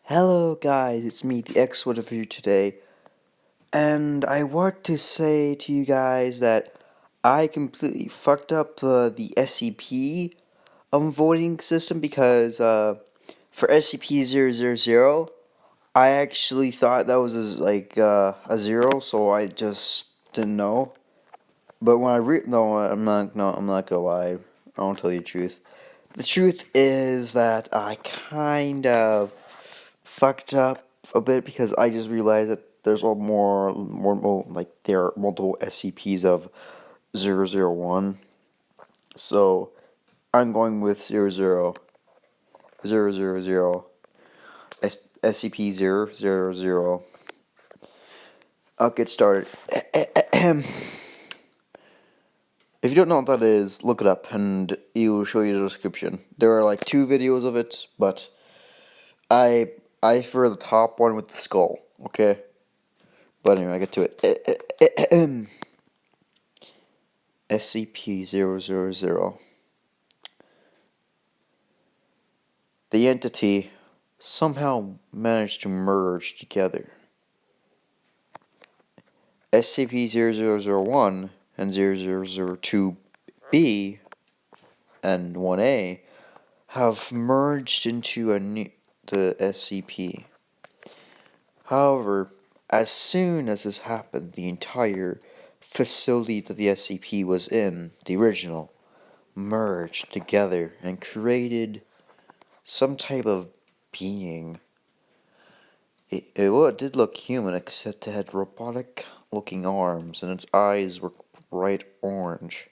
Hello guys, it's me, the X-Wood of here today, and I want to say to you guys that I completely fucked up the SCP voting system because for SCP-000, I actually thought that was a zero, so I just didn't know. But when I'm not gonna lie. I won't tell you the truth. The truth is that I kind of fucked up a bit because I just realized that there's there are multiple SCPs of 001. So I'm going with 000 SCP-000. I'll get started. If you don't know what that is, look it up and it will show you the description. There are like 2 videos of it, but I prefer the top one with the skull, okay? But anyway, I get to it. SCP-000. The entity somehow managed to merge together. SCP-0001 and 0002-B and 1A have merged into the SCP. However, as soon as this happened, the entire facility that the SCP was in, the original, merged together and created some type of being. It did look human, except it had robotic-looking arms, and its eyes were bright orange.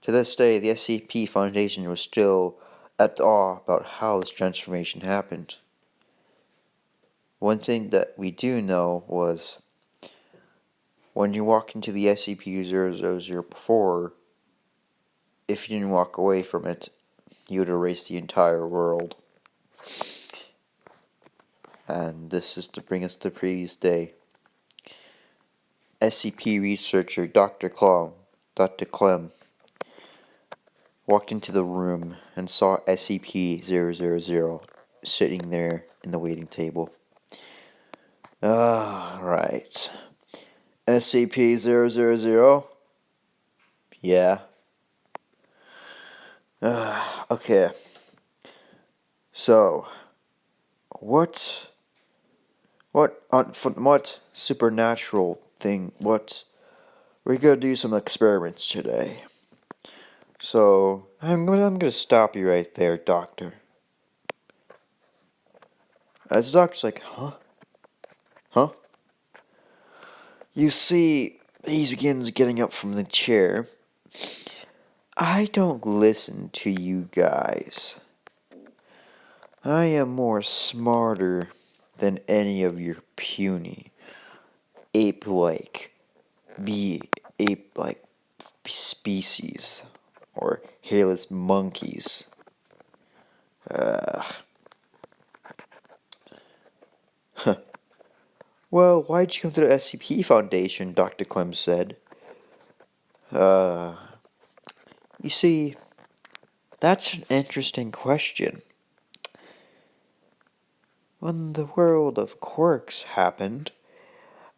To this day, the SCP Foundation was still at awe about how this transformation happened. One thing that we do know was, when you walked into the SCP-000 before, if you didn't walk away from it, you would erase the entire world. And this is to bring us to the previous day. SCP researcher Dr. Clem walked into the room and saw SCP-000 sitting there in the waiting table. Right. SCP-000? Yeah. Okay. So, what supernatural thing, we're gonna do some experiments today. So, I'm gonna stop you right there, Doctor. As the doctor's like, huh? Huh? You see, he begins getting up from the chair. I don't listen to you guys. I am more smarter than any of your puny ape-like species or hairless monkeys. Well, why'd you come to the SCP Foundation? Dr. Clem said. You see, that's an interesting question. When the world of quirks happened.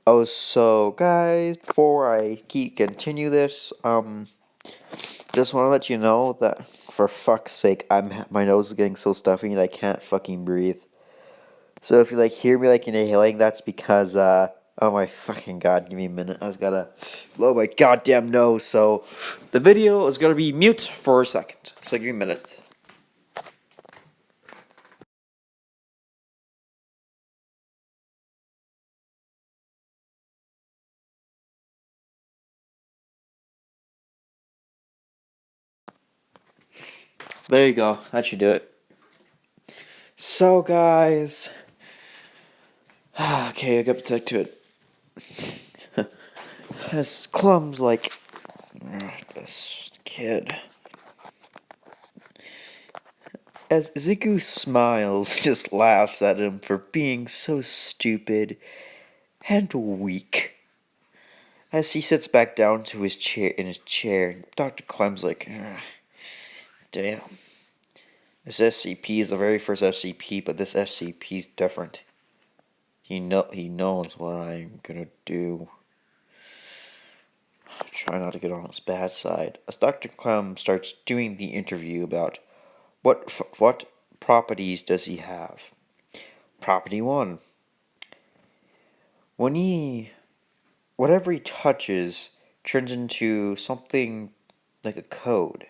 Oh, so guys, before I continue this, just want to let you know that for fuck's sake, my nose is getting so stuffy and I can't fucking breathe. So if you hear me inhaling, that's because oh my fucking god, give me a minute. I just gotta blow my goddamn nose. So the video is gonna be mute for a second. So give me a minute. There you go. That should do it. So guys, okay, I got back to it. As Clum's like, this kid. As Ziku smiles, just laughs at him for being so stupid and weak. As he sits back down to his chair, Dr. Clem's like, damn. This SCP is the very first SCP, but this SCP is different. He knows what I'm gonna do. Try not to get on his bad side. As Dr. Clem starts doing the interview about what properties does he have. Property 1. Whatever he touches turns into something like a code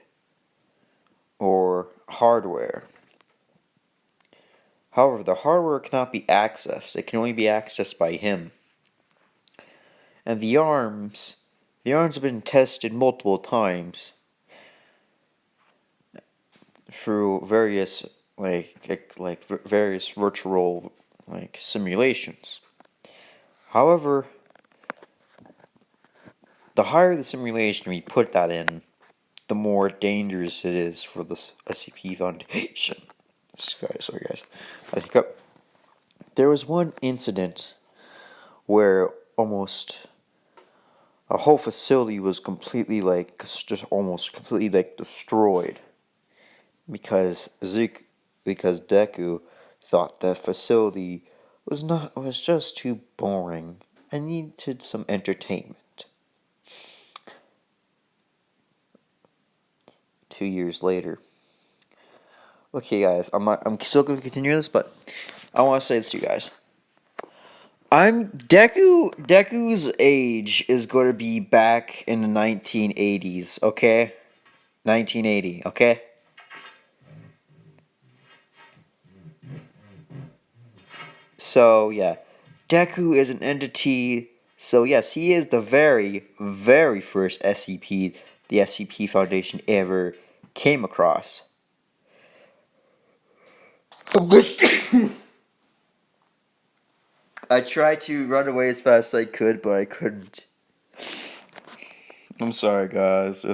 or hardware. However, the hardware cannot be accessed. It can only be accessed by him. And the arms have been tested multiple times through various various virtual simulations. However, the higher the simulation we put that in, the more dangerous it is for the SCP Foundation. Sorry guys, I hiccup. There was one incident where almost a whole facility was completely almost completely destroyed because Deku thought that facility was just too boring and needed some entertainment. 2 years later. Okay, guys, I'm still going to continue this, but I want to say this to you guys. Deku's age is going to be back in the 1980s, okay? 1980, okay? So, yeah. Deku is an entity. So, yes, he is the very, very first SCP the SCP Foundation ever came across. I tried to run away as fast as I could, but I couldn't. I'm sorry, guys.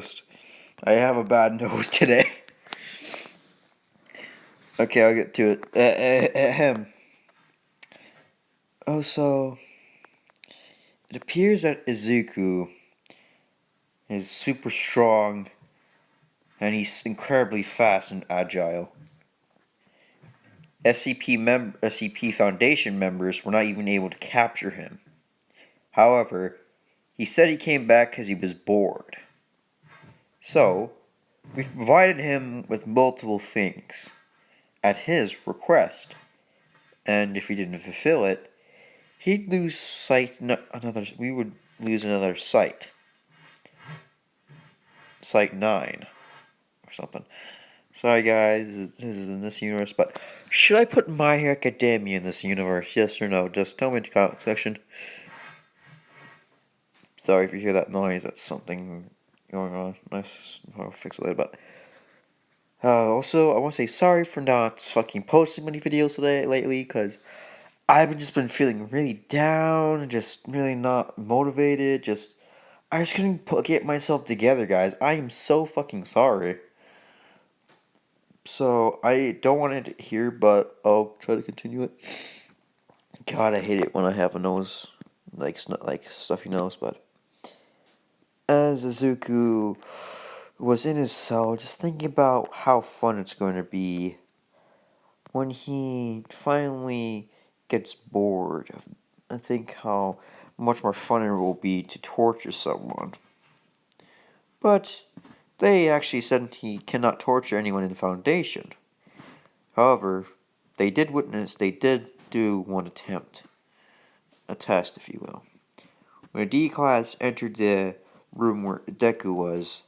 I have a bad nose today. Okay, I'll get to it. Ahem. Oh, so it appears that Izuku is super strong, and he's incredibly fast and agile. SCP Foundation members were not even able to capture him. However, he said he came back because he was bored. So, we've provided him with multiple things at his request, and if he didn't fulfill it, he'd lose sight. We would lose another sight. Sight 9 or something. Sorry, guys. This is in this universe, but should I put My Hero Academia in this universe? Yes or no? Just tell me in the comment section. Sorry if you hear that noise. That's something going on. I'll fix it later. But also, I want to say sorry for not fucking posting many videos lately, because I've just been feeling really down and just really not motivated. I just couldn't get myself together, guys. I am so fucking sorry. So, I don't want it here, but I'll try to continue it. God, I hate it when I have a nose, stuffy nose, but as Izuku was in his cell, just thinking about how fun it's going to be when he finally gets bored. I think how much more fun it will be to torture someone. But they actually said he cannot torture anyone in the Foundation. However, they did do one attempt. A test, if you will. When a D-class entered the room where Deku was,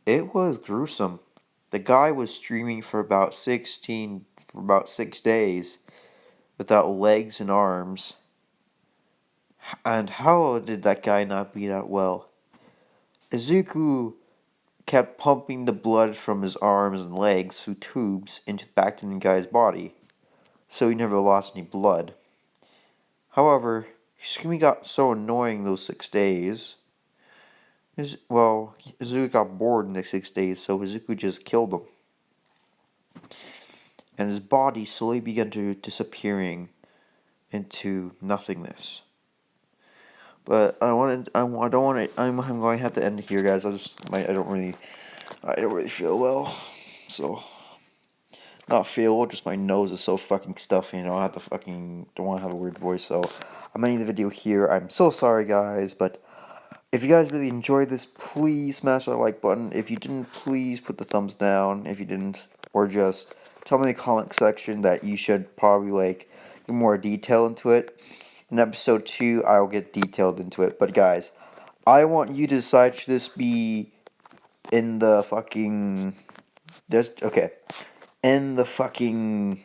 it was gruesome. The guy was streaming for about 6 days without legs and arms. And how did that guy not bleed out well? Izuku kept pumping the blood from his arms and legs through tubes back to the guy's body, so he never lost any blood. However, screaming got so annoying those 6 days. Izuku got bored in the 6 days, so Izuku just killed him. And his body slowly began to disappearing into nothingness. But I'm going to have to end it here, guys. I don't really feel well. So, not feel, just my nose is so fucking stuffy, and I don't have to fucking, don't want to have a weird voice, so I'm ending the video here. I'm so sorry, guys, but if you guys really enjoyed this, please smash that like button. If you didn't, please put the thumbs down. If you didn't, or just tell me in the comment section that you should probably, like, get more detail into it. In episode 2, I'll get detailed into it. But guys, I want you to decide, should this be in the fucking, okay, in the fucking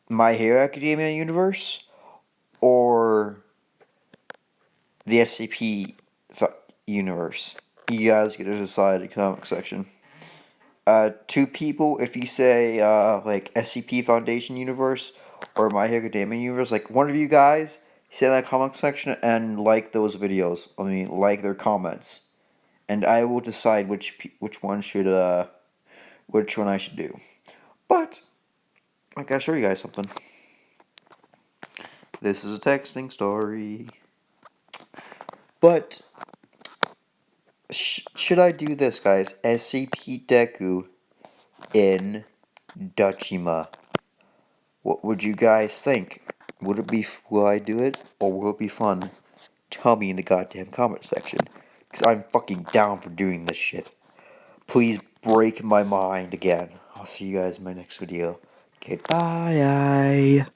My Hero Academia universe, or the SCP universe? You guys get to decide in the comment section. 2 people, if you say, like, SCP Foundation universe, or My Hero Academia universe, like, one of you guys, say in that comment section, and like those videos, like their comments, and I will decide which one should, which one I should do. But I gotta show you guys something. This is a texting story. But should I do this, guys? SCP Deku in Dachima. What would you guys think? Will I do it, or will it be fun? Tell me in the goddamn comment section, because I'm fucking down for doing this shit. Please break my mind again. I'll see you guys in my next video. Goodbye.